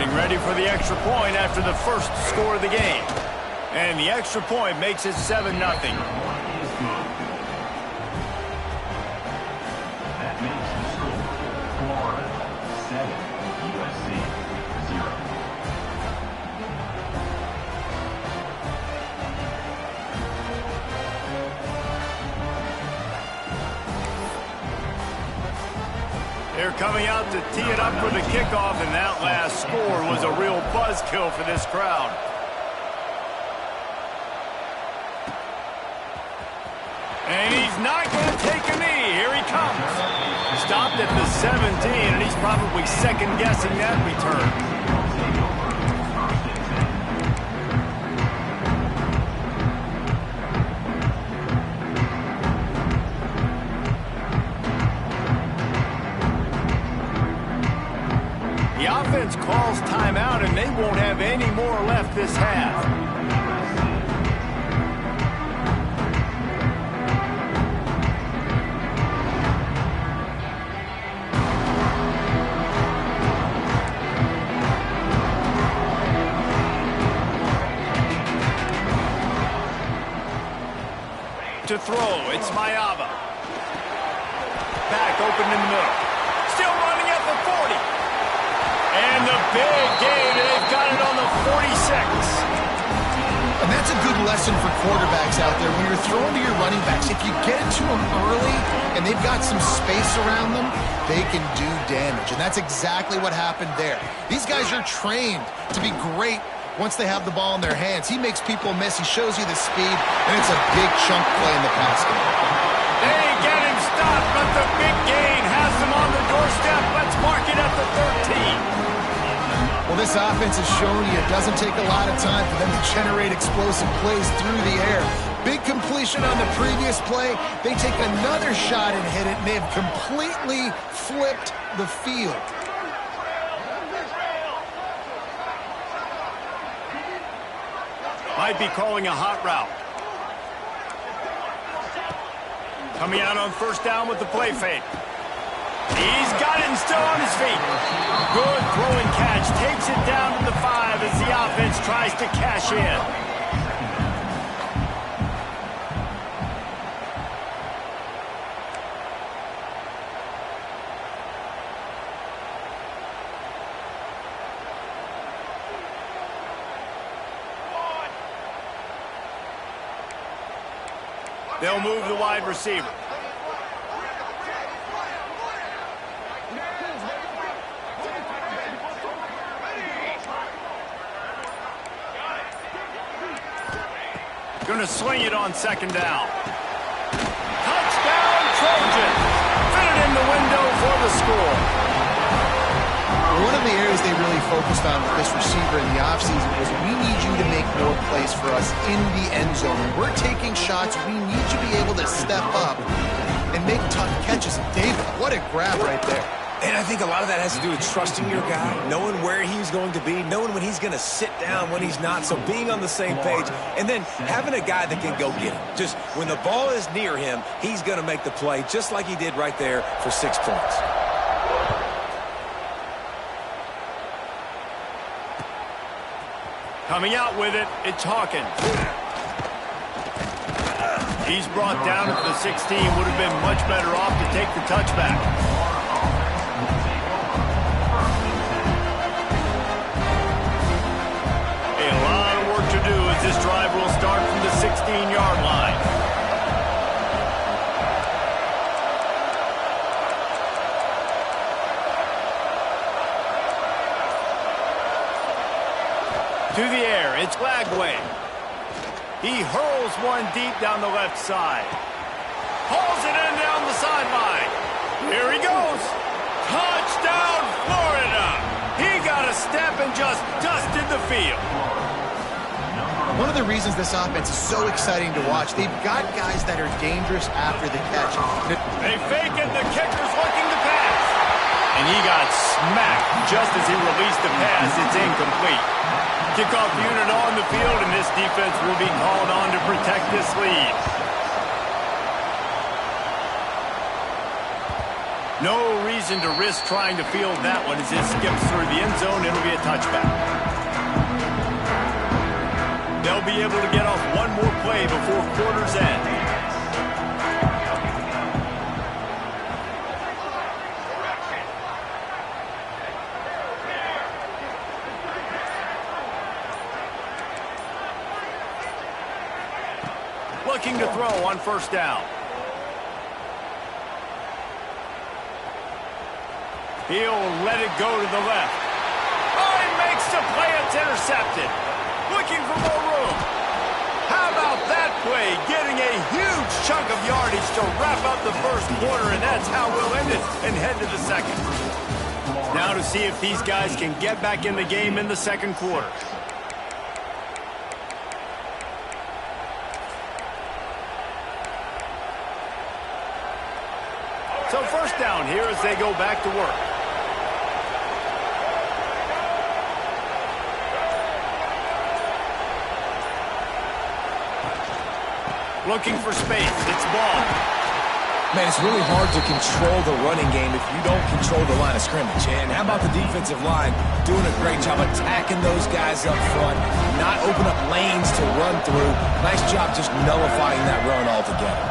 Getting ready for the extra point after the first score of the game. And the extra point makes it 7-0. They're coming out to tee it up for the kickoff, and that last score was a real buzzkill for this crowd. And he's not going to take a knee. Here he comes. Stopped at the 17, and he's probably second-guessing that return. The offense calls timeout, and they won't have any more left this half. To throw, it's Mayava. Back open in the middle. Still running at the 40. And the big gain, and they've got it on the 46. And that's a good lesson for quarterbacks out there. When you're throwing to your running backs, if you get it to them early and they've got some space around them, they can do damage. And that's exactly what happened there. These guys are trained to be great once they have the ball in their hands. He makes people miss. He shows you the speed, and it's a big chunk play in the pass game. They get him stopped, but the big gain has him on the doorstep. Let's mark it at the 13. Well, this offense has shown you it doesn't take a lot of time for them to generate explosive plays through the air. Big completion on the previous play. They take another shot and hit it, and they have completely flipped the field. Might be calling a hot route. Coming out on first down with the play fake. He's got it and still on his feet. Good throw and catch. Takes it down to the 5 as the offense tries to cash in. They'll move the wide receiver. Going to swing it on second down. Touchdown, Trojan. Fit it in the window for the score. One of the areas they really focused on with this receiver in the offseason was we need you to make more plays for us in the end zone. When we're taking shots, we need you to be able to step up and make tough catches. And David, what a grab right there. And I think a lot of that has to do with trusting your guy, knowing where he's going to be, knowing when he's going to sit down, when he's not, so being on the same page, and then having a guy that can go get him. Just when the ball is near him, he's going to make the play just like he did right there for 6 points. Coming out with it, it's Hawkins. He's brought down at the 16. Would have been much better off to take the touchback. This drive will start from the 16-yard line. To the air, it's Lagway. He hurls one deep down the left side. Hauls it in down the sideline. Here he goes. Touchdown, Florida. He got a step and just dusted the field. One of the reasons this offense is so exciting to watch, they've got guys that are dangerous after the catch. They fake it, the kicker's looking to pass. And he got smacked just as he released the pass. It's incomplete. Kickoff unit on the field, and this defense will be called on to protect this lead. No reason to risk trying to field that one as it skips through the end zone. It'll be a touchback. They'll be able to get off one more play before quarter's end. Looking to throw on first down. He'll let it go to the left. Oh, he makes the play. It's intercepted. Looking for more room. How about that play? Getting a huge chunk of yardage to wrap up the first quarter, and that's how we'll end it and head to the second. Now to see if these guys can get back in the game in the second quarter. So first down here as they go back to work. Looking for space. It's ball. Man, it's really hard to control the running game if you don't control the line of scrimmage. And how about the defensive line doing a great job attacking those guys up front, not open up lanes to run through. Nice job just nullifying that run altogether.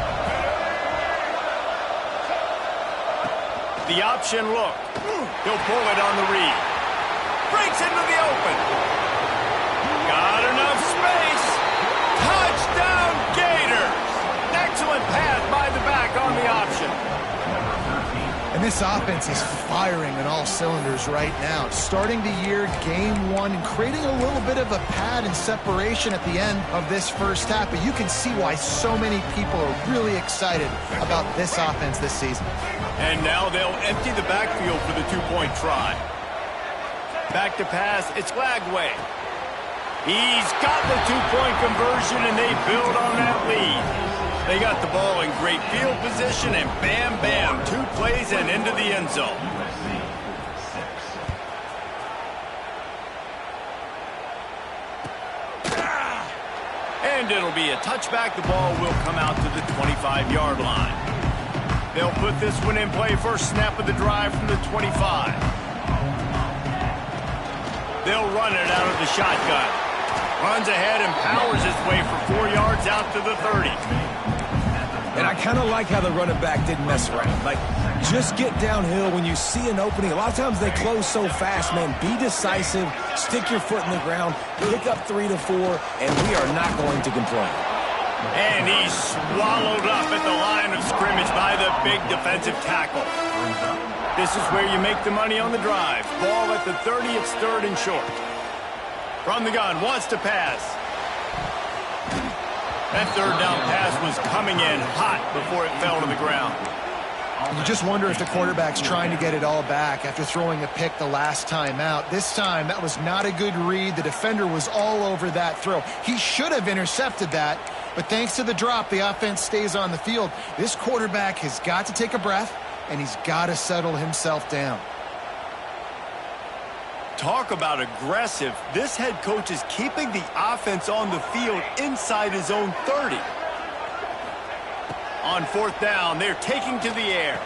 The option look. He'll pull it on the read. Breaks into the open. Got enough space. Touchdown Gators. Excellent pass by the back on the option. And this offense is firing on all cylinders right now. Starting the year, game one, and creating a little bit of a pad and separation at the end of this first half. But you can see why so many people are really excited about this offense this season. And now they'll empty the backfield for the two-point try. Back to pass, it's Lagway. He's got the two-point conversion, and they build on that lead. They got the ball in great field position, and bam, bam, 2 plays and into the end zone. And it'll be a touchback. The ball will come out to the 25-yard line. They'll put this one in play. First snap of the drive from the 25. They'll run it out of the shotgun. Runs ahead and powers his way for 4 yards out to the 30. And I kind of like how the running back didn't mess around. Like, just get downhill when you see an opening. A lot of times they close so fast, man. Be decisive, stick your foot in the ground, pick up 3 to 4, and we are not going to complain. And he's swallowed up at the line of scrimmage by the big defensive tackle. This is where you make the money on the drive. Ball at the 30, it's third and short. From the gun, wants to pass. That third down pass was coming in hot before it fell to the ground. You just wonder if the quarterback's trying to get it all back after throwing a pick the last time out. This time, that was not a good read. The defender was all over that throw. He should have intercepted that, but thanks to the drop, the offense stays on the field. This quarterback has got to take a breath, and he's got to settle himself down. Talk about aggressive. This head coach is keeping the offense on the field inside his own 30. On fourth down, they're taking to the air.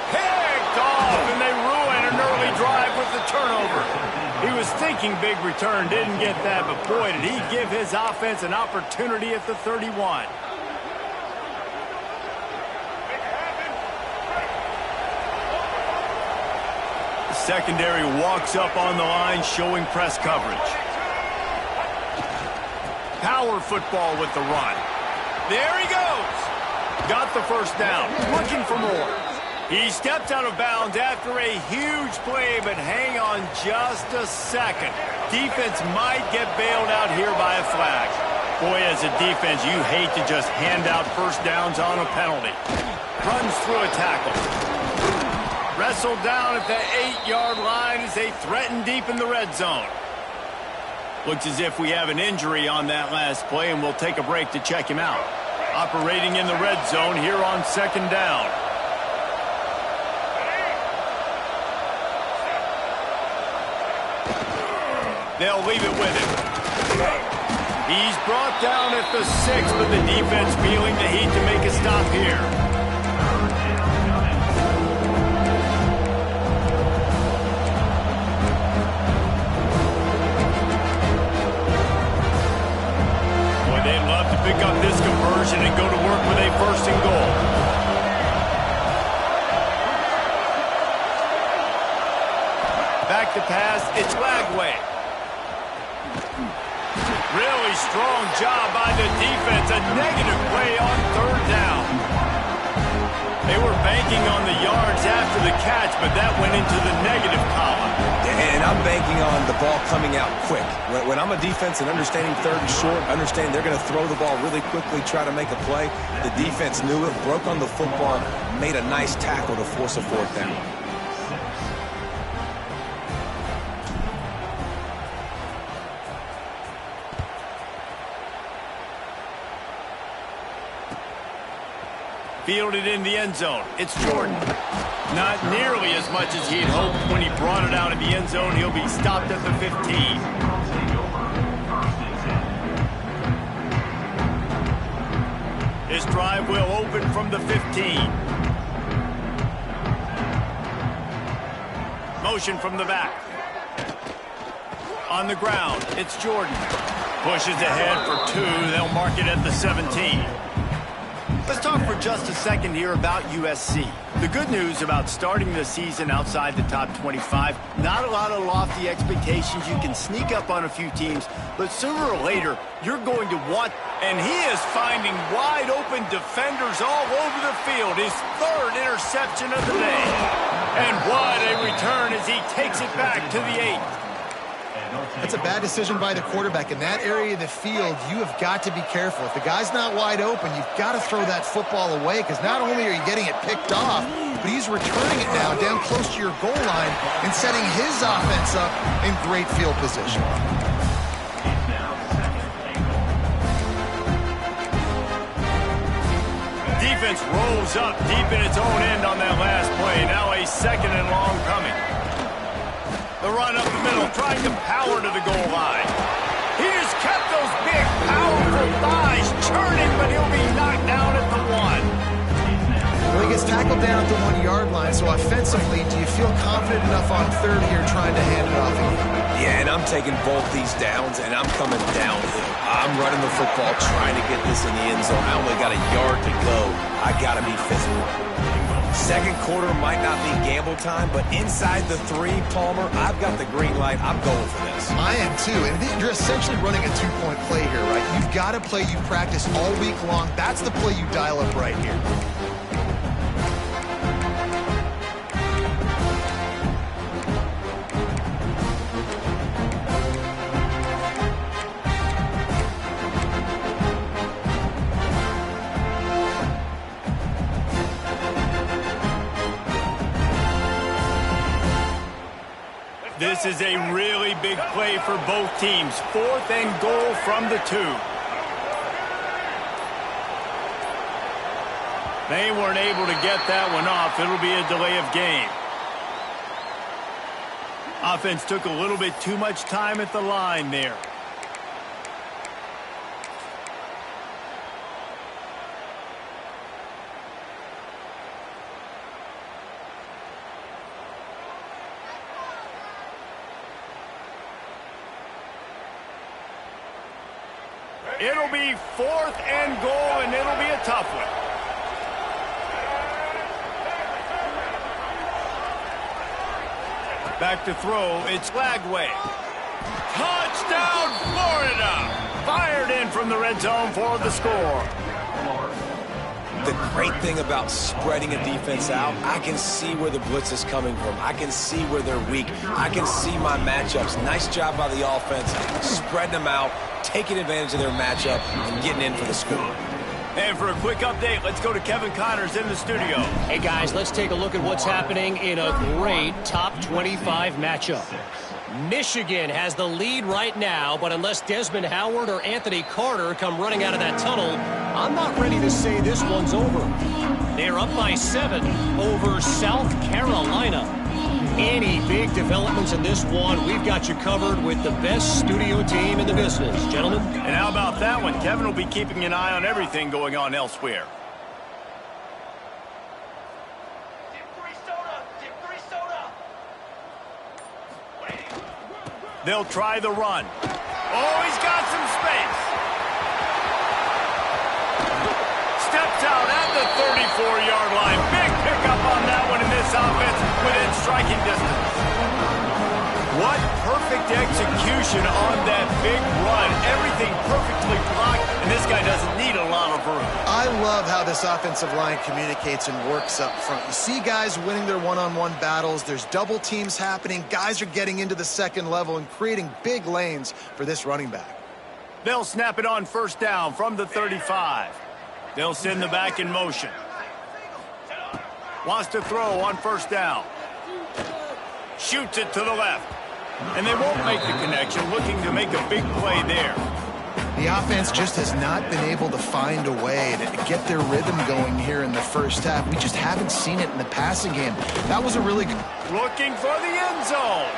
Picked off, and they ruin an early drive with the turnover. He was thinking big return, didn't get that, but boy, did he give his offense an opportunity at the 31. Secondary walks up on the line, showing press coverage. Power football with the run. There he goes. Got the first down. Looking for more. He stepped out of bounds after a huge play, but hang on just a second. Defense might get bailed out here by a flag. Boy, as a defense, you hate to just hand out first downs on a penalty. Runs through a tackle. Wrestled down at the 8-yard line as they threaten deep in the red zone. Looks as if we have an injury on that last play, and we'll take a break to check him out. Operating in the red zone here on second down. They'll leave it with him. He's brought down at the 6, but the defense feeling the heat to make a stop here. Back to pass, it's Lagway. Really strong job by the defense. A negative play on third down. They were banking on the yards after the catch, but that went into the negative column. And I'm banking on the ball coming out quick. When I'm a defense and understanding third and short, understand they're going to throw the ball really quickly, try to make a play. The defense knew it, broke on the football, made a nice tackle to force a fourth down. Fielded in the end zone. It's Jordan. Not nearly as much as he had hoped when he brought it out of the end zone. He'll be stopped at the 15. His drive will open from the 15. Motion from the back. On the ground, it's Jordan. Pushes ahead for 2. They'll mark it at the 17. Let's talk for just a second here about USC. The good news about starting the season outside the top 25, not a lot of lofty expectations. You can sneak up on a few teams, but sooner or later, you're going to want, and he is finding wide open defenders all over the field. His third interception of the day. And what a return as he takes it back to the 8. That's a bad decision by the quarterback. In that area of the field, you have got to be careful. If the guy's not wide open, you've got to throw that football away, because not only are you getting it picked off, but he's returning it now down close to your goal line and setting his offense up in great field position. Defense rolls up deep in its own end on that last play. Now a second and long coming. The run up the middle, trying to power to the goal line. He has kept those big, powerful thighs churning, but he'll be knocked down at the 1. Well, he gets tackled down at the 1-yard line, so offensively, do you feel confident enough on third here trying to hand it off again? Yeah, and I'm taking both these downs, and I'm coming downhill. I'm running the football, trying to get this in the end zone. I only got a yard to go. I got to be physical. Second quarter might not be gamble time, but inside the 3, Palmer, I've got the green light. I'm going for this. I am too, and you're essentially running a 2-point play here, right? You've got to play you practice all week long. That's the play you dial up right here. This is a really big play for both teams. 4th and goal from the 2. They weren't able to get that one off. It'll be a delay of game. Offense took a little bit too much time at the line there. It'll be 4th and goal, and it'll be a tough one. Back to throw, it's Lagway. Touchdown, Florida! Fired in from the red zone for the score. The great thing about spreading a defense out, I can see where the blitz is coming from. I can see where they're weak. I can see my matchups. Nice job by the offense, spreading them out, taking advantage of their matchup, and getting in for the score. And for a quick update, let's go to Kevin Connors in the studio. Hey, guys, let's take a look at what's happening in a great top 25 matchup. Michigan has the lead right now, but unless Desmond Howard or Anthony Carter come running out of that tunnel, I'm not ready to say this one's over. They're up by 7 over South Carolina. Any big developments in this one, we've got you covered with the best studio team in the business. Gentlemen? And how about that one? Kevin will be keeping an eye on everything going on elsewhere. They'll try the run. Oh, he's got some space. Steps out at the 34-yard line. Big pickup on that one in this offense within striking distance. execution on that big run. Everything perfectly blocked, and this guy doesn't need a lot of room. I love how this offensive line communicates and works up front. You see guys winning their one-on-one battles. There's double teams happening. Guys are getting into the second level and creating big lanes for this running back. They'll snap it on first down from the 35. They'll send the back in motion. Wants to throw on first down. Shoots it to the left. And they won't make the connection, looking to make a big play there. The offense just has not been able to find a way to get their rhythm going here in the first half. We just haven't seen it in the passing game. That was a really good... Looking for the end zone.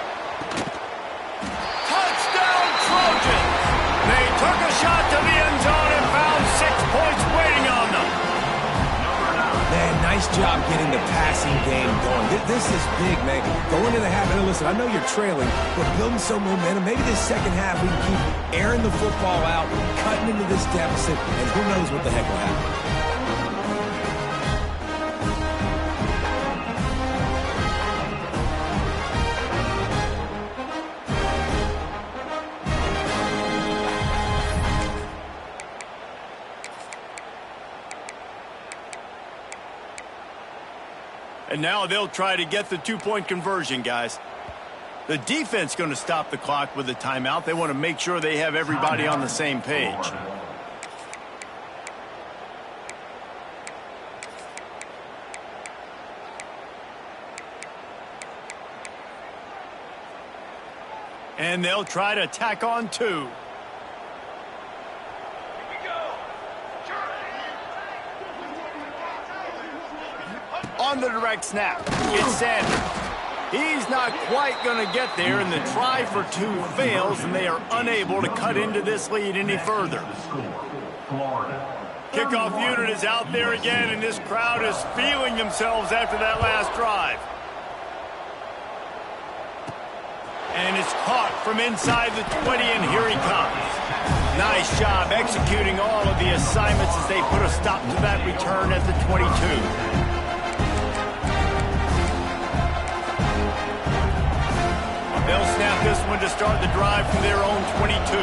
Touchdown, Trojans! They took a shot to the end zone and found 6 points waiting on them. Man, nice job getting the passing game going. This is big, man. Going into the half, and listen, I know you're trailing, but building some momentum. Maybe this second half we can keep airing the football out, cutting into this deficit, and who knows what the heck will happen. And now they'll try to get the 2-point conversion, guys. The defense going to stop the clock with a timeout. They want to make sure they have everybody on the same page. And they'll try to tack on 2. On the direct snap, it's Sanders. He's not quite going to get there, and the try for 2 fails, and they are unable to cut into this lead any further. Kickoff unit is out there again, and this crowd is feeling themselves after that last drive. And it's caught from inside the 20, and here he comes. Nice job executing all of the assignments as they put a stop to that return at the 22. They'll snap this one to start the drive from their own 22.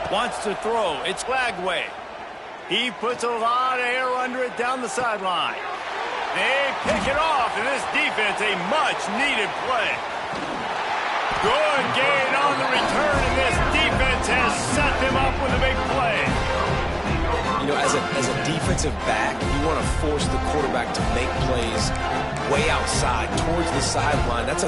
Wants to throw. It's Lagway. He puts a lot of air under it down the sideline. They pick it off, and this defense, a much-needed play. Good gain on the return, and this defense has set them up with a big play. You know, as a defensive back, you want to force the quarterback to make plays way outside, towards the sideline. That's a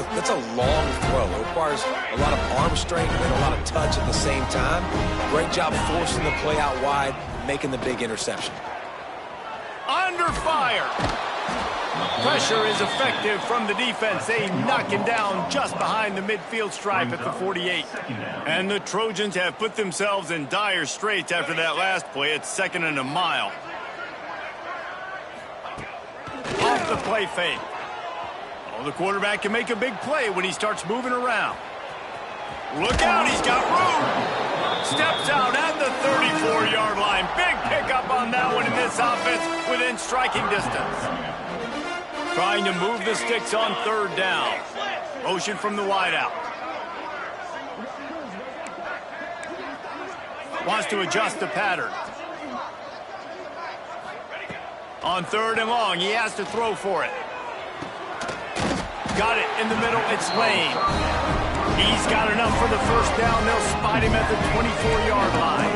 long throw. It requires a lot of arm strength and a lot of touch at the same time. Great job forcing the play out wide, making the big interception. Under fire. Pressure is effective from the defense. They knock him down just behind the midfield stripe at the 48. And the Trojans have put themselves in dire straits after that last play. It's 2nd and a mile. Off the play fake. Oh, the quarterback can make a big play when he starts moving around. Look out, he's got room. Steps out at the 34-yard line. Big pickup on that one in this offense within striking distance. Trying to move the sticks on 3rd down. Motion from the wideout. Wants to adjust the pattern. On 3rd and long, he has to throw for it. Got it in the middle, it's Lane. He's got enough for the first down. They'll spot him at the 24-yard line.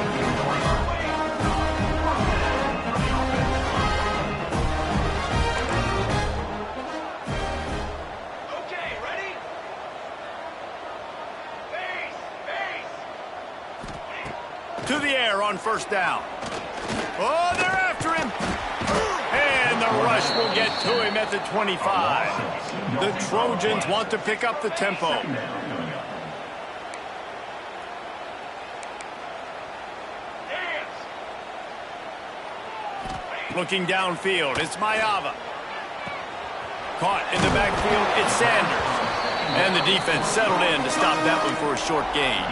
To the air on first down. Oh, they're after him. And the rush will get to him at the 25. The Trojans want to pick up the tempo. Looking downfield, it's Mayava. Caught in the backfield, it's Sanders. And the defense settled in to stop that one for a short gain.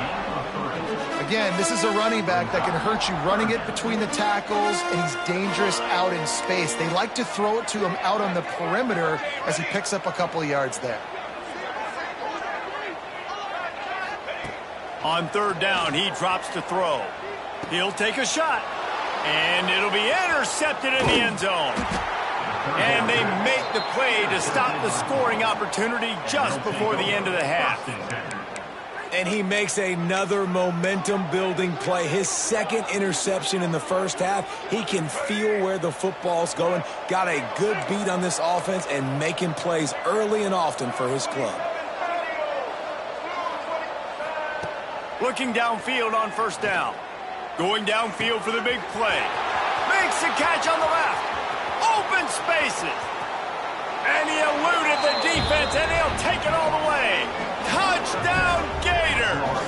Again, this is a running back that can hurt you running it between the tackles, and he's dangerous out in space. They like to throw it to him out on the perimeter as he picks up a couple of yards there. On third down, he drops to throw. He'll take a shot, and it'll be intercepted in the end zone. And they make the play to stop the scoring opportunity just before the end of the half. And he makes another momentum-building play. His second interception in the first half. He can feel where the football's going. Got a good beat on this offense and making plays early and often for his club. Looking downfield on first down. Going downfield for the big play. Makes the catch on the left. Open spaces. And he eluded the defense, and he'll take it all the way. Touchdown, Gators!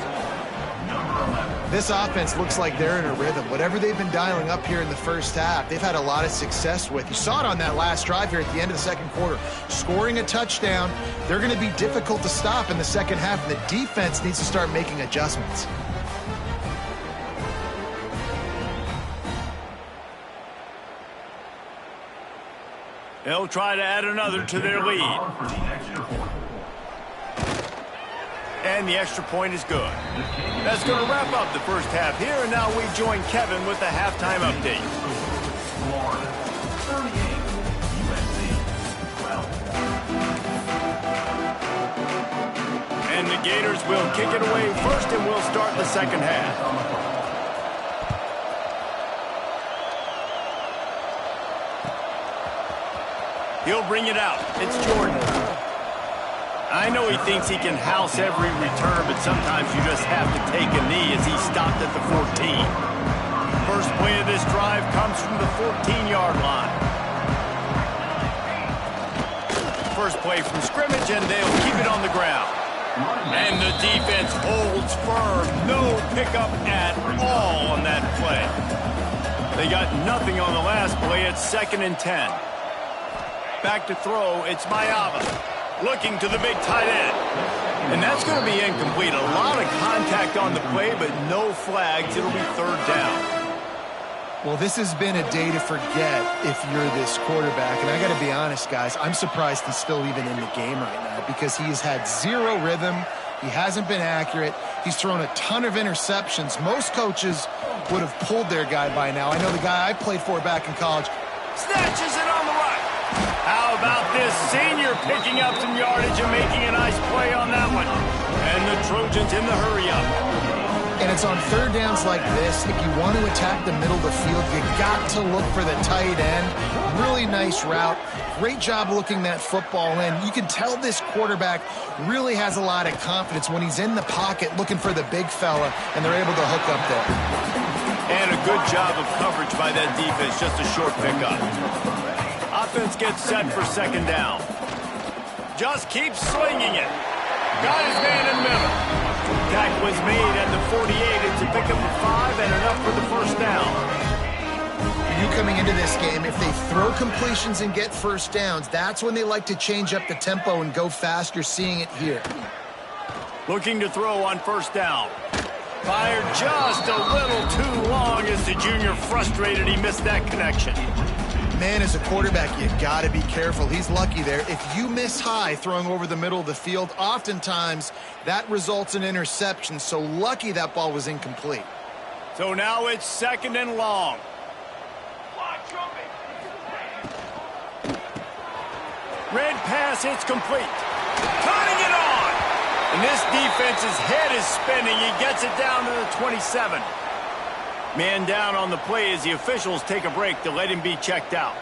This offense looks like they're in a rhythm. Whatever they've been dialing up here in the first half, they've had a lot of success with. You saw it on that last drive here at the end of the second quarter. Scoring a touchdown, they're going to be difficult to stop in the second half, and the defense needs to start making adjustments. They'll try to add another to their lead. And the extra point is good. That's going to wrap up the first half here, and now we join Kevin with the halftime update. And the Gators will kick it away first, and we'll start the second half. He'll bring it out. It's Jordan. I know he thinks he can house every return, but sometimes you just have to take a knee as he stopped at the 14. First play of this drive comes from the 14-yard line. First play from scrimmage, and they'll keep it on the ground. And the defense holds firm. No pickup at all on that play. They got nothing on the last play. It's 2nd and 10. Back to throw, it's Mayava. Looking to the big tight end. And that's going to be incomplete. A lot of contact on the play, but no flags. It'll be third down. Well, this has been a day to forget if you're this quarterback. And I got to be honest, guys, I'm surprised he's still even in the game right now because he has had zero rhythm. He hasn't been accurate. He's thrown a ton of interceptions. Most coaches would have pulled their guy by now. I know the guy I played for back in college. Snatches it on the right. How about this senior picking up some yardage and making a nice play on that one? And the Trojans in the hurry-up. And it's on third downs like this. If you want to attack the middle of the field, you got to look for the tight end. Really nice route. Great job looking that football in. You can tell this quarterback really has a lot of confidence when he's in the pocket looking for the big fella, and they're able to hook up there. And a good job of coverage by that defense. Just a short pickup. Offense gets set for second down. Just keeps slinging it. Got his man in the middle. Tackle was made at the 48. It's a pickup of 5 and enough for the first down. You coming into this game, if they throw completions and get first downs, that's when they like to change up the tempo and go fast. You're seeing it here. Looking to throw on first down. Fired just a little too long as the junior frustrated. He missed that connection. Man, as a quarterback, you got to be careful. He's lucky there. If you miss high throwing over the middle of the field, oftentimes that results in interception. So lucky that ball was incomplete. So now it's 2nd and long. Red pass, it's complete. Turning it on. And this defense's head is spinning. He gets it down to the 27. Man down on the play as the officials take a break to let him be checked out.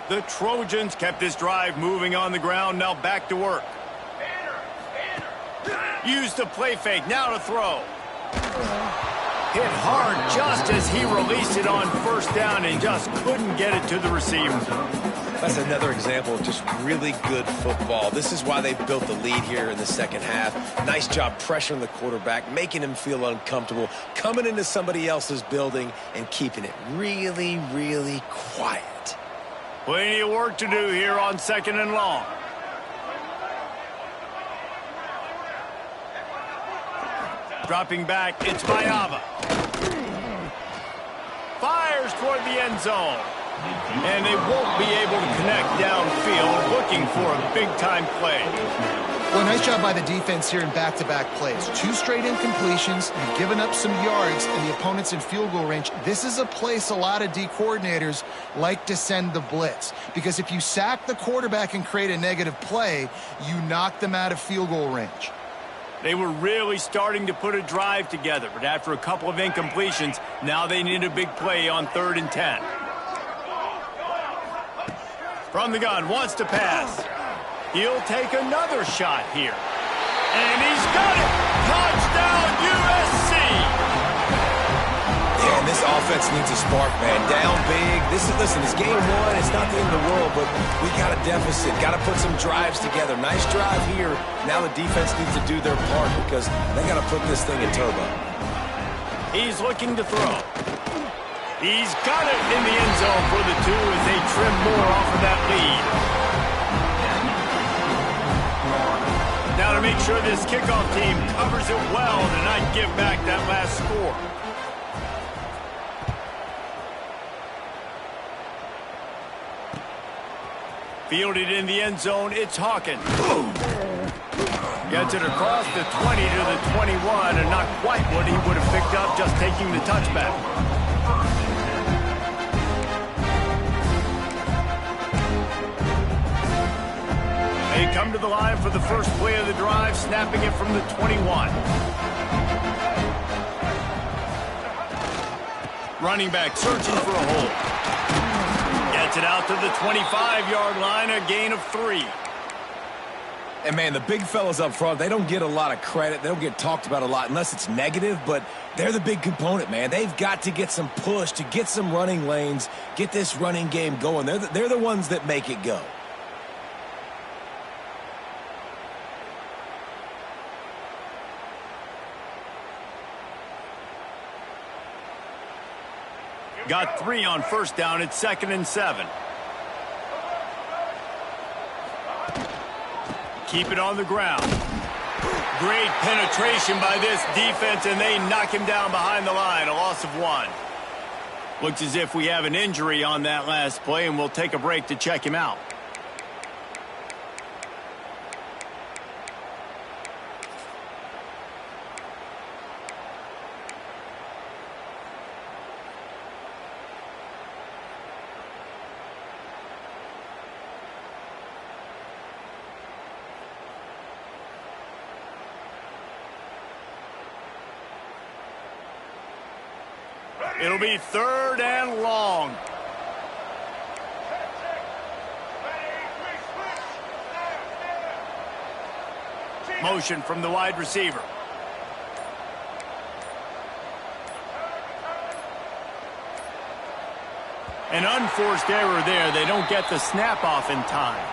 The Trojans kept this drive moving on the ground. Now back to work. Used the play fake. Now to throw. Hit hard just as he released it on first down and just couldn't get it to the receiver. That's another example of just really good football. This is why they built the lead here in the second half. Nice job pressuring the quarterback, making him feel uncomfortable, coming into somebody else's building and keeping it really, really quiet. Plenty of work to do here on 2nd and long. Dropping back, it's Vaiava. Fires toward the end zone. And they won't be able to connect downfield, looking for a big-time play. Well, nice job by the defense here in back-to-back plays. 2 straight incompletions. You've given up some yards, and the opponent's in field goal range. This is a place a lot of D coordinators like to send the blitz. Because if you sack the quarterback and create a negative play, you knock them out of field goal range. They were really starting to put a drive together, but after a couple of incompletions, now they need a big play on 3rd and 10. From the gun, wants to pass. He'll take another shot here. And he's got it! Touchdown, USC! Yeah, and this offense needs a spark, man. Down big. Listen, it's game 1. It's not the end of the world, but we got a deficit. Got to put some drives together. Nice drive here. Now the defense needs to do their part because they got to put this thing in turbo. He's looking to throw. He's got it in the end zone for the 2 as they trim more off of that lead. Now to make sure this kickoff team covers it well to not give back that last score. Fielded in the end zone, it's Hawkins. Gets it across the 20 to the 21, and not quite what he would have picked up just taking the touchback. They come to the line for the first play of the drive, snapping it from the 21. Running back searching for a hole. Gets it out to the 25-yard line, a gain of 3. And, man, the big fellas up front, they don't get a lot of credit. They don't get talked about a lot unless it's negative, but they're the big component, man. They've got to get some push to get some running lanes, get this running game going. They're the ones that make it go. Got 3 on first down. It's 2nd and 7. Keep it on the ground. Great penetration by this defense, and they knock him down behind the line. A loss of 1. Looks as if we have an injury on that last play, and we'll take a break to check him out. It'll be 3rd and long. Motion from the wide receiver. An unforced error there. They don't get the snap off in time.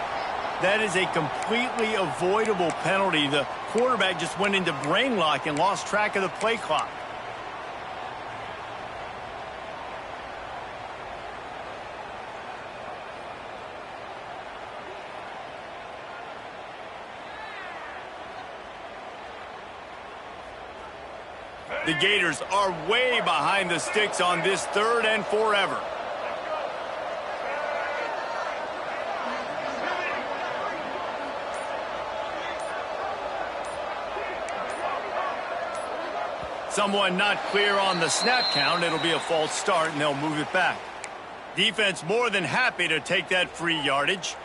That is a completely avoidable penalty. The quarterback just went into brain lock and lost track of the play clock. The Gators are way behind the sticks on this 3rd and forever. Someone not clear on the snap count. It'll be a false start, and they'll move it back. Defense more than happy to take that free yardage.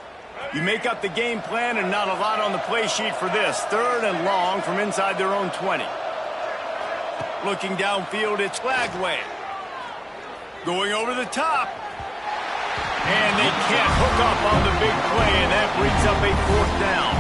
You make up the game plan and not a lot on the play sheet for this. 3rd and long from inside their own 20. Looking downfield, it's Lagway. Going over the top. And they can't hook up on the big play, and that brings up a 4th down.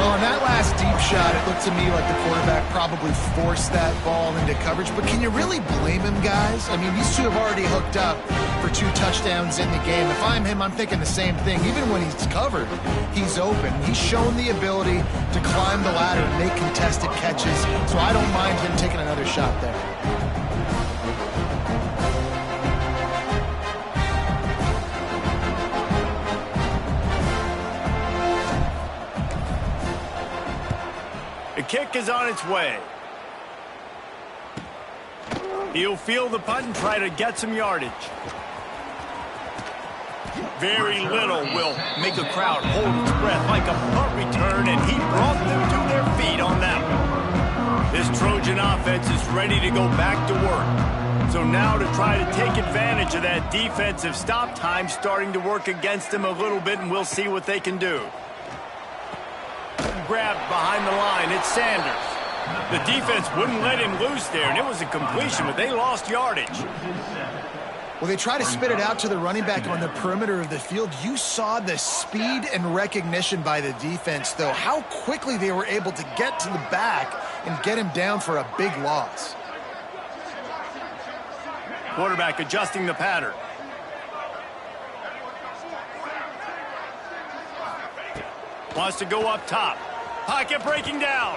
Well, on that last deep shot, it looked to me like the quarterback probably forced that ball into coverage. But can you really blame him, guys? I mean, these two have already hooked up for 2 touchdowns in the game. If I'm him, I'm thinking the same thing. Even when he's covered, he's open. He's shown the ability to climb the ladder and make contested catches. So I don't mind him taking another shot there. The kick is on its way. He'll field the punt and try to get some yardage. Very little will make a crowd hold its breath like a punt return, and he brought them to their feet on that one. This Trojan offense is ready to go back to work. So now to try to take advantage of that defensive stop time starting to work against them a little bit, and we'll see what they can do. Grabbed behind the line, it's Sanders. The defense wouldn't let him loose there, and it was a completion, but they lost yardage. Well, they try to spit it out to the running back on the perimeter of the field. You saw the speed and recognition by the defense, though, how quickly they were able to get to the back and get him down for a big loss. Quarterback adjusting the pattern. Wants to go up top. Pocket breaking down.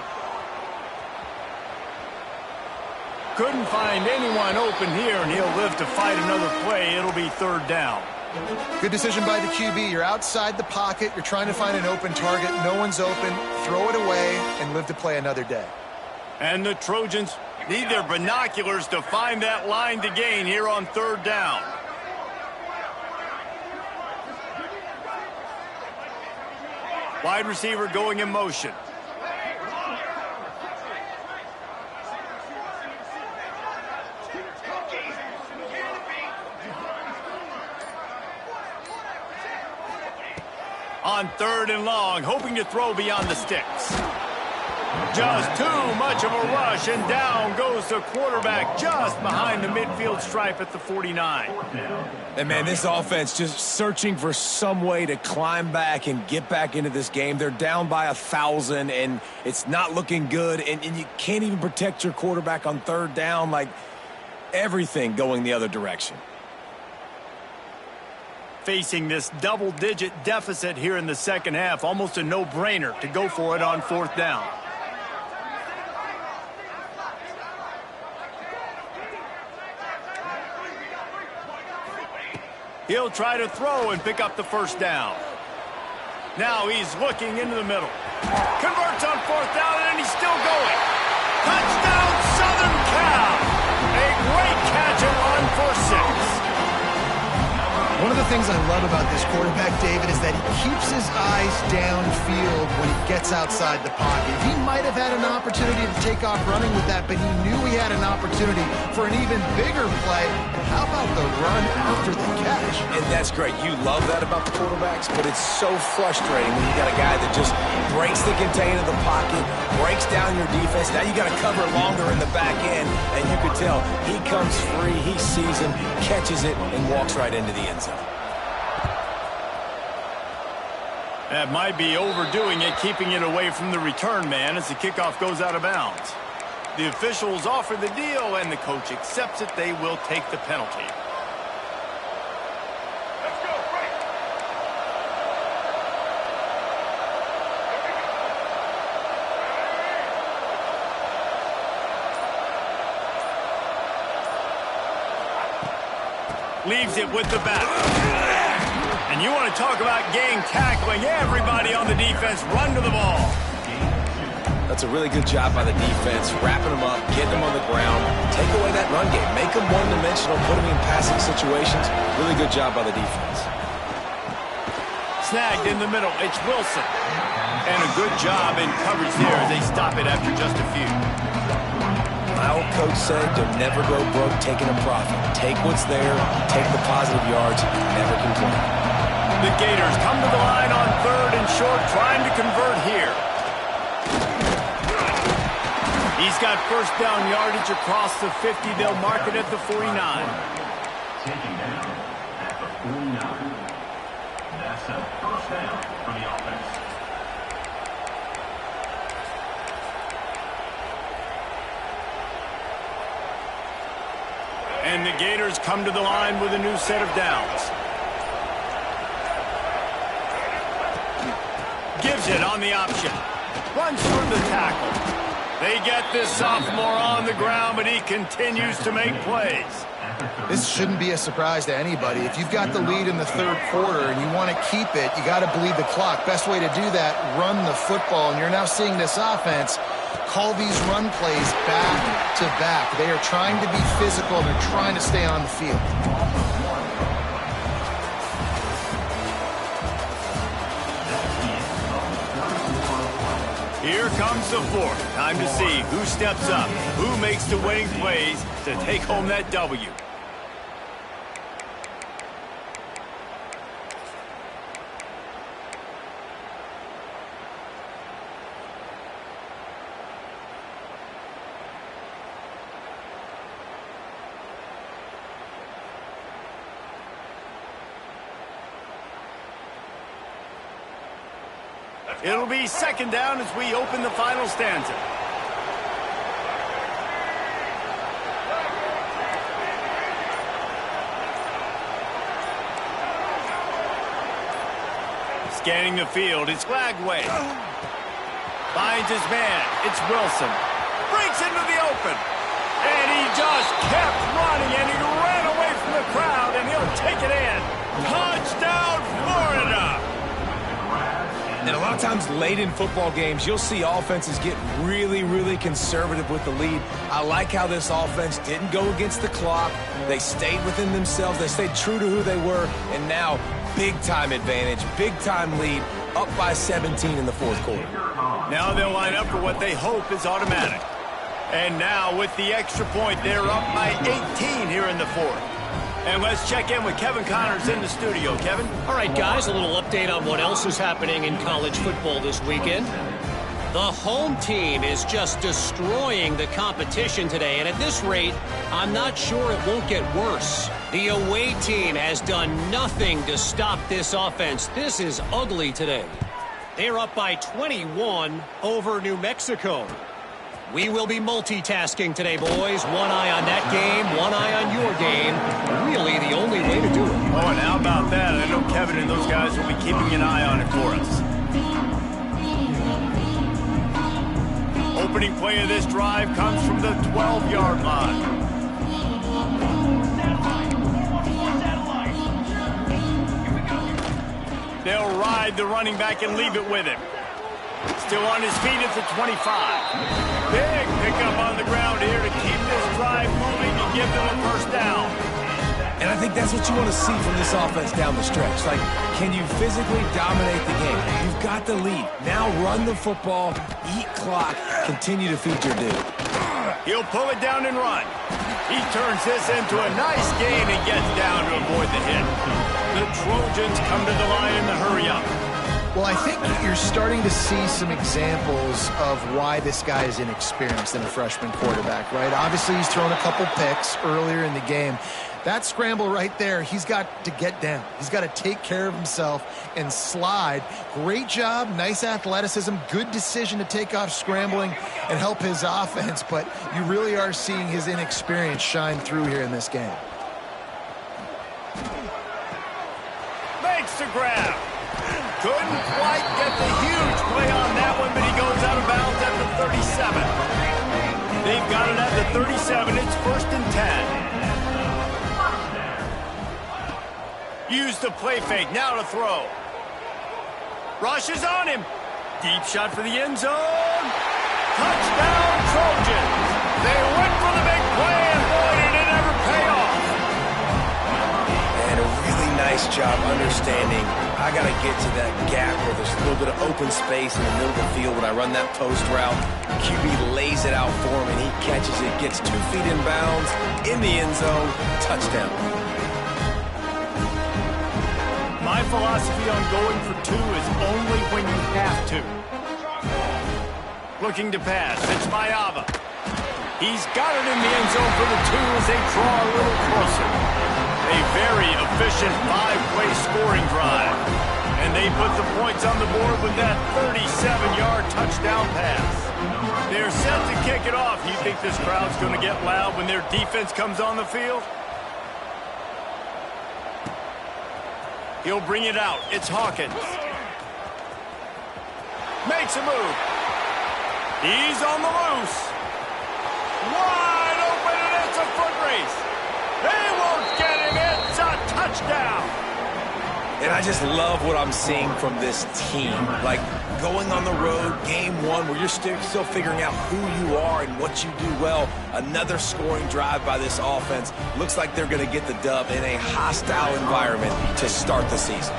Couldn't find anyone open here, and he'll live to fight another play. It'll be 3rd down. Good decision by the QB. You're outside the pocket. You're trying to find an open target. No one's open. Throw it away and live to play another day. And the Trojans need their binoculars to find that line to gain here on 3rd down. Wide receiver going in motion. On 3rd and long, hoping to throw beyond the sticks. Just too much of a rush, and down goes the quarterback just behind the midfield stripe at the 49. And, man, this offense just searching for some way to climb back and get back into this game. They're down by 1,000, and it's not looking good, and you can't even protect your quarterback on 3rd down, like everything going the other direction. Facing this double-digit deficit here in the second half, almost a no-brainer to go for it on 4th down. He'll try to throw and pick up the 1st down. Now he's looking into the middle. Converts on 4th down, and he's still going. Touchdown, Southern Cal! A great catch and run for 6. One of the things I love about this quarterback, David, is that he keeps his eyes downfield when he gets outside the pocket. He might have had an opportunity to take off running with that, but he knew he had an opportunity for an even bigger play. And how about the run after the catch? And that's great. You love that about the quarterbacks, but it's so frustrating when you got a guy that just breaks the contain of the pocket, breaks down your defense. Now you got to cover longer in the back end, and you can tell he comes free, he sees him, catches it, and walks right into the end zone. That might be overdoing it, keeping it away from the return man as the kickoff goes out of bounds. The officials offer the deal, and the coach accepts it. They will take the penalty. Leaves it with the back. And you want to talk about game tackling. Everybody on the defense run to the ball. That's a really good job by the defense, wrapping them up, getting them on the ground, take away that run game, make them one-dimensional, put them in passing situations. Really good job by the defense. Snagged in the middle. It's Wilson. And a good job in coverage there as they stop it after just a few. My old coach said, you'll never go broke taking a profit. Take what's there, take the positive yards, never complain. The Gators come to the line on 3rd and short, trying to convert here. He's got 1st down yardage across the 50. They'll mark it at the 49. Taking down at the 49. That's a 1st down for the offense. And the Gators come to the line with a new set of downs. Gives it on the option. Runs through the tackle. They get this sophomore on the ground, but he continues to make plays. This shouldn't be a surprise to anybody. If you've got the lead in the third quarter and you want to keep it, you got to bleed the clock. Best way to do that, run the football. And you're now seeing this offense call these run plays back to back. They are trying to be physical, and they're trying to stay on the field. Here comes the fourth. Time to see who steps up, who makes the winning plays to take home that W. It'll be second down as we open the final stanza. Scanning the field, it's Lagway. Finds his man, it's Wilson. Breaks into the open. And he just kept running, and he ran away from the crowd, and he'll take it in. Touchdown, Florida! And a lot of times late in football games, you'll see offenses get really, really conservative with the lead. I like how this offense didn't go against the clock. They stayed within themselves. They stayed true to who they were. And now, big-time advantage, big-time lead, up by 17 in the fourth quarter. Now they'll line up for what they hope is automatic. And now, with the extra point, they're up by 18 here in the fourth. And let's check in with Kevin Connors in the studio. Kevin? All right, guys, a little update on what else is happening in college football this weekend. The home team is just destroying the competition today, and at this rate, I'm not sure it won't get worse. The away team has done nothing to stop this offense. This is ugly today. They're up by 21 over New Mexico. We will be multitasking today, boys. One eye on that game, one eye on your game. Really the only way to do it. Oh, and how about that? I know Kevin and those guys will be keeping an eye on it for us. Opening play of this drive comes from the 12-yard line. They'll ride the running back and leave it with him. Still on his feet at the 25. Big pickup on the ground here to keep this drive moving and give them a first down. And I think that's what you want to see from this offense down the stretch. Like, can you physically dominate the game? You've got the lead. Now run the football, eat clock, continue to feed your dude. He'll pull it down and run. He turns this into a nice gain and gets down to avoid the hit. The Trojans come to the line in the hurry-up. Well, I think you're starting to see some examples of why this guy is inexperienced in a freshman quarterback, right? Obviously, he's thrown a couple picks earlier in the game. That scramble right there, he's got to get down. He's got to take care of himself and slide. Great job, nice athleticism, good decision to take off scrambling and help his offense, but you really are seeing his inexperience shine through here in this game. Makes the grab. Couldn't quite get the huge play on that one, but he goes out of bounds at the 37. They've got it at the 37. It's 1st and 10. Use the play fake. Now to throw. Rush is on him. Deep shot for the end zone. Touchdown, Trojans. They went for the big play, and boy, did it ever pay off. And a really nice job understanding I got to get to that gap where there's a little bit of open space in the middle of the field when I run that post route. QB lays it out for him, and he catches it, gets 2 feet in bounds, in the end zone, touchdown. My philosophy on going for 2 is only when you have to. Looking to pass, it's Mayava. He's got it in the end zone for the 2 as they draw a little closer. A very efficient 5-play scoring drive. And they put the points on the board with that 37-yard touchdown pass. They're set to kick it off. You think this crowd's going to get loud when their defense comes on the field? He'll bring it out. It's Hawkins. Makes a move. He's on the loose. Wide open, and it's a foot race. They won't get him. It's a touchdown. And I just love what I'm seeing from this team. Like, going on the road, game one, where you're still figuring out who you are and what you do well. Another scoring drive by this offense. Looks like they're going to get the dub in a hostile environment to start the season.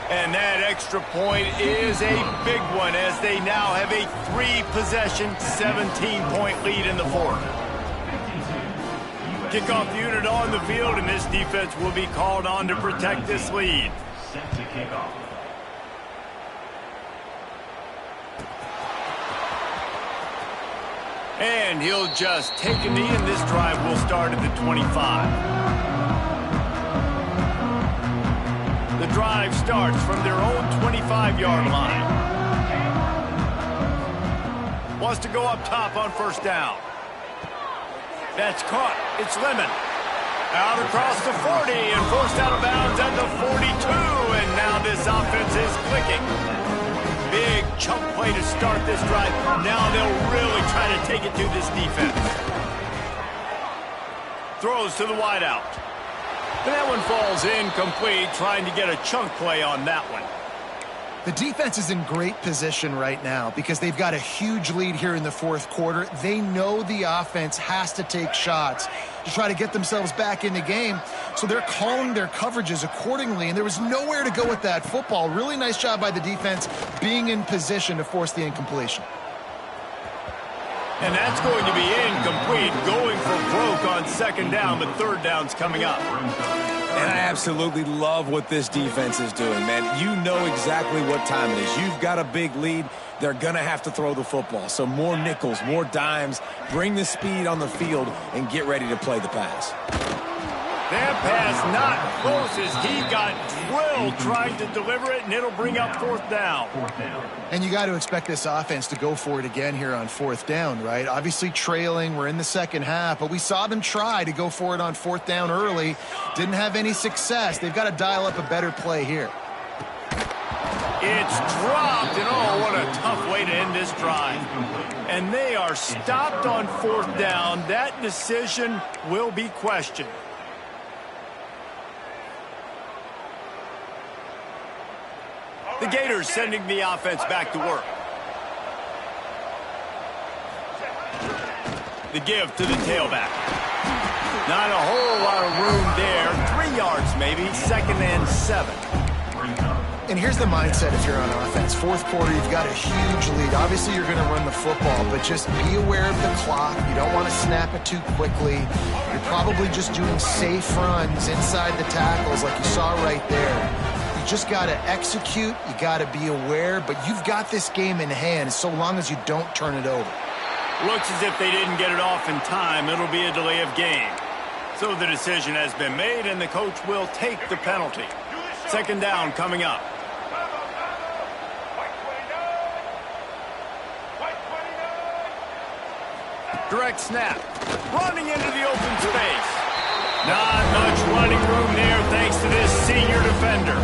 And that extra point is a big one as they now have a 3-possession, 17-point lead in the fourth. Kickoff unit on the field, and this defense will be called on to protect this lead. Set to kick off. And he'll just take a knee, and this drive will start at the 25. The drive starts from their own 25-yard line. Wants to go up top on first down. That's caught. It's Lemon. Out across the 40 and forced out of bounds at the 42. And now this offense is clicking. Big chunk play to start this drive. Now they'll really try to take it to this defense. Throws to the wideout. And that one falls incomplete, trying to get a chunk play on that one. The defense is in great position right now because they've got a huge lead here in the fourth quarter. They know the offense has to take shots to try to get themselves back in the game, so they're calling their coverages accordingly, and there was nowhere to go with that football. Really nice job by the defense being in position to force the incompletion. And that's going to be incomplete, going for broke on second down, but third down's coming up. And I absolutely love what this defense is doing, man. You know exactly what time it is. You've got a big lead. They're going to have to throw the football. So more nickels, more dimes, bring the speed on the field, and get ready to play the pass. That pass not close as he got drilled trying to deliver it, and it'll bring up fourth down. And you got to expect this offense to go for it again here on fourth down, right? Obviously trailing, we're in the second half, but we saw them try to go for it on fourth down early. Didn't have any success. They've got to dial up a better play here. It's dropped, and oh, what a tough way to end this drive. And they are stopped on fourth down. That decision will be questioned. The Gators sending the offense back to work. The give to the tailback. Not a whole lot of room there. 3 yards maybe, 2nd and 7. And here's the mindset if you're on offense. Fourth quarter, you've got a huge lead. Obviously, you're going to run the football, but just be aware of the clock. You don't want to snap it too quickly. You're probably just doing safe runs inside the tackles like you saw right there. You just got to execute. You got to be aware, but you've got this game in hand so long as you don't turn it over. Looks as if they didn't get it off in time. It'll be a delay of game. So the decision has been made, and the coach will take the penalty. Second down coming up. Direct snap. Running into the open space. Not much running room there thanks to this senior defender.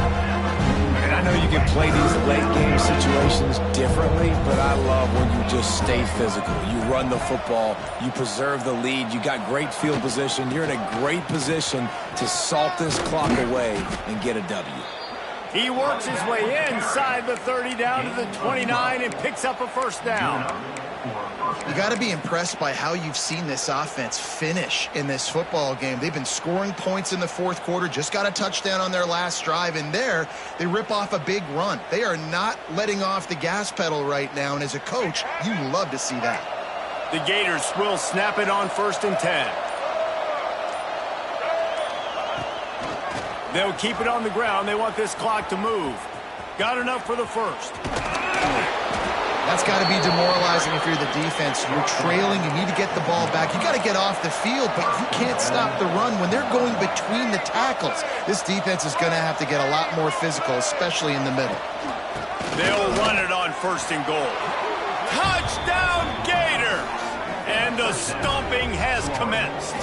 And I know you can play these late game situations differently, but I love when you just stay physical. You run the football, you preserve the lead, you got great field position. You're in a great position to salt this clock away and get a W. He works his way inside the 30 down to the 29 and picks up a first down. You got to be impressed by how you've seen this offense finish in this football game. They've been scoring points in the fourth quarter, just got a touchdown on their last drive, and there they rip off a big run. They are not letting off the gas pedal right now, and as a coach, you love to see that. The Gators will snap it on 1st and 10. They'll keep it on the ground. They want this clock to move. Got enough for the first. That's got to be demoralizing if you're the defense. You're trailing. You need to get the ball back. You got to get off the field, but you can't stop the run when they're going between the tackles. This defense is going to have to get a lot more physical, especially in the middle. They'll run it on 1st and goal. Touchdown, Gators! And the stomping has commenced.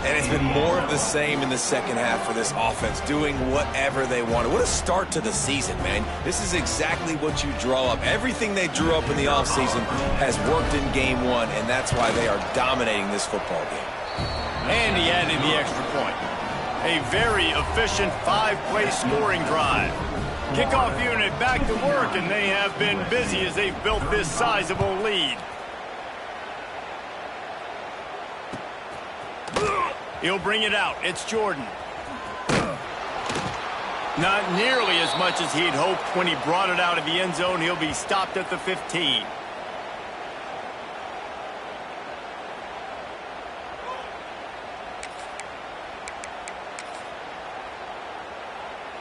And it's been more of the same in the second half for this offense, doing whatever they wanted. What a start to the season, man. This is exactly what you draw up. Everything they drew up in the offseason has worked in game one, and that's why they are dominating this football game. And he added the extra point. A very efficient 5-play scoring drive. Kickoff unit back to work, and they have been busy as they've built this sizable lead. He'll bring it out. It's Jordan. Not nearly as much as he'd hoped when he brought it out of the end zone. He'll be stopped at the 15.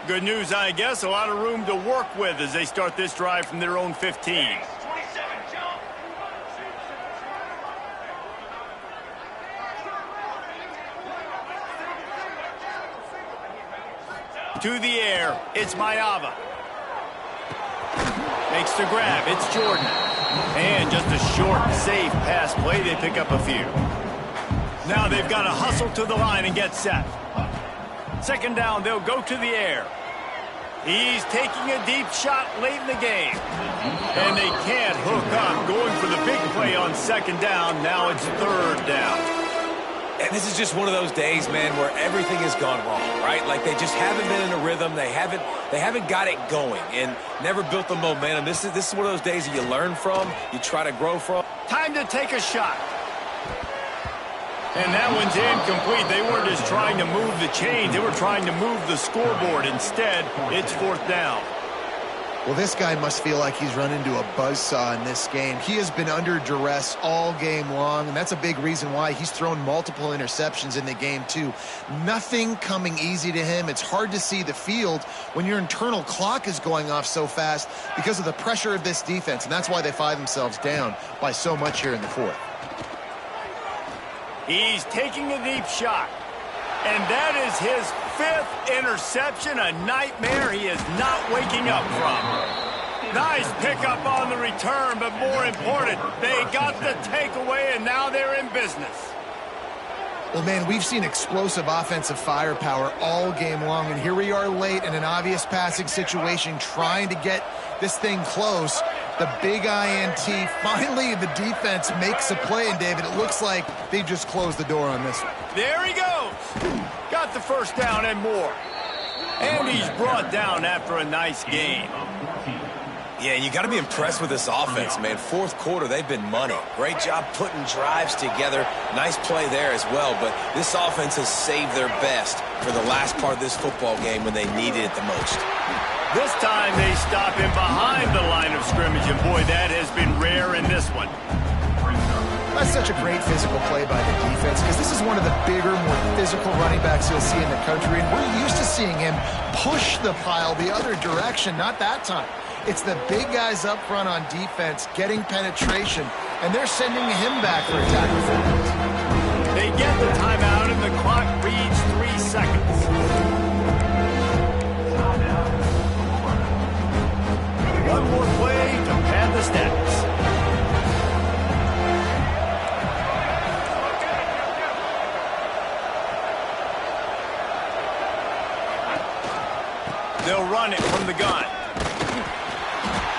Good news, I guess. A lot of room to work with as they start this drive from their own 15. To the air, it's Mayava. Makes the grab, it's Jordan. And just a short, safe pass play, they pick up a few. Now they've got to hustle to the line and get set. Second down, they'll go to the air. He's taking a deep shot late in the game. And they can't hook up, going for the big play on second down. Now it's third down. And this is just one of those days, man, where everything has gone wrong, right? Like they just haven't been in a rhythm. They haven't got it going and never built the momentum. This is one of those days that you learn from, you try to grow from. Time to take a shot. And that one's incomplete. They weren't just trying to move the chains. They were trying to move the scoreboard. Instead, it's fourth down. Well, this guy must feel like he's run into a buzzsaw in this game. He has been under duress all game long, and that's a big reason why he's thrown multiple interceptions in the game, too. Nothing coming easy to him. It's hard to see the field when your internal clock is going off so fast because of the pressure of this defense, and that's why they find themselves down by so much here in the fourth. He's taking a deep shot. And that is his 5th interception, a nightmare he is not waking up from. Nice pickup on the return, but more important, they got the takeaway, and now they're in business. Well, man, we've seen explosive offensive firepower all game long, and here we are late in an obvious passing situation trying to get this thing close. The big INT, finally the defense makes a play, and David, it looks like they just closed the door on this one. There he goes. Got the first down and more. And he's brought down after a nice game. Yeah, you got to be impressed with this offense, man. Fourth quarter, they've been money. Great job putting drives together. Nice play there as well, but this offense has saved their best for the last part of this football game when they needed it the most. This time they stop him behind the line of scrimmage, and boy, that has been rare in this one. That's such a great physical play by the defense because this is one of the bigger, more physical running backs you'll see in the country, and we're used to seeing him push the pile the other direction, not that time. It's the big guys up front on defense getting penetration, and they're sending him back for a tackle for it. They get the timeout, and the clock reads 3 seconds. One more play to pad the stats. They'll run it from the gun.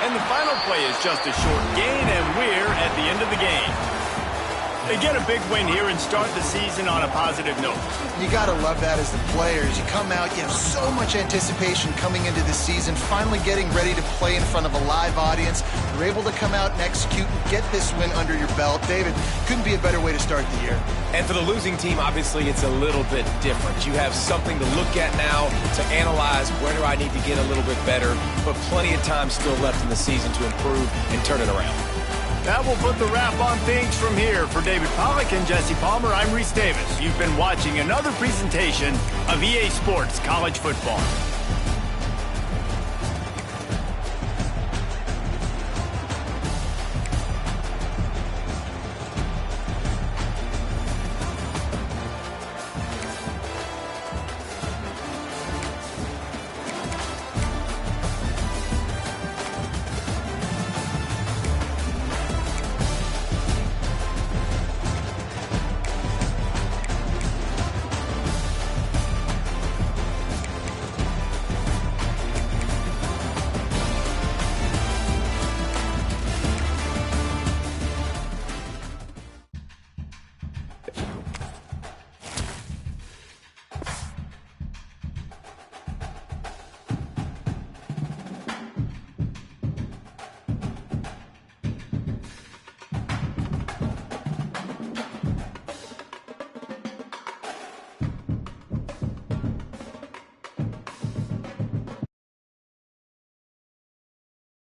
And the final play is just a short gain, and we're at the end of the game. They get a big win here and start the season on a positive note. You got to love that as the players. You come out, you have so much anticipation coming into the season, finally getting ready to play in front of a live audience. You're able to come out and execute and get this win under your belt. David, couldn't be a better way to start the year. And for the losing team, obviously, it's a little bit different. You have something to look at now to analyze where do I need to get a little bit better, but plenty of time still left in the season to improve and turn it around. That will put the wrap on things from here. For David Pollack and Jesse Palmer, I'm Reese Davis. You've been watching another presentation of EA Sports College Football.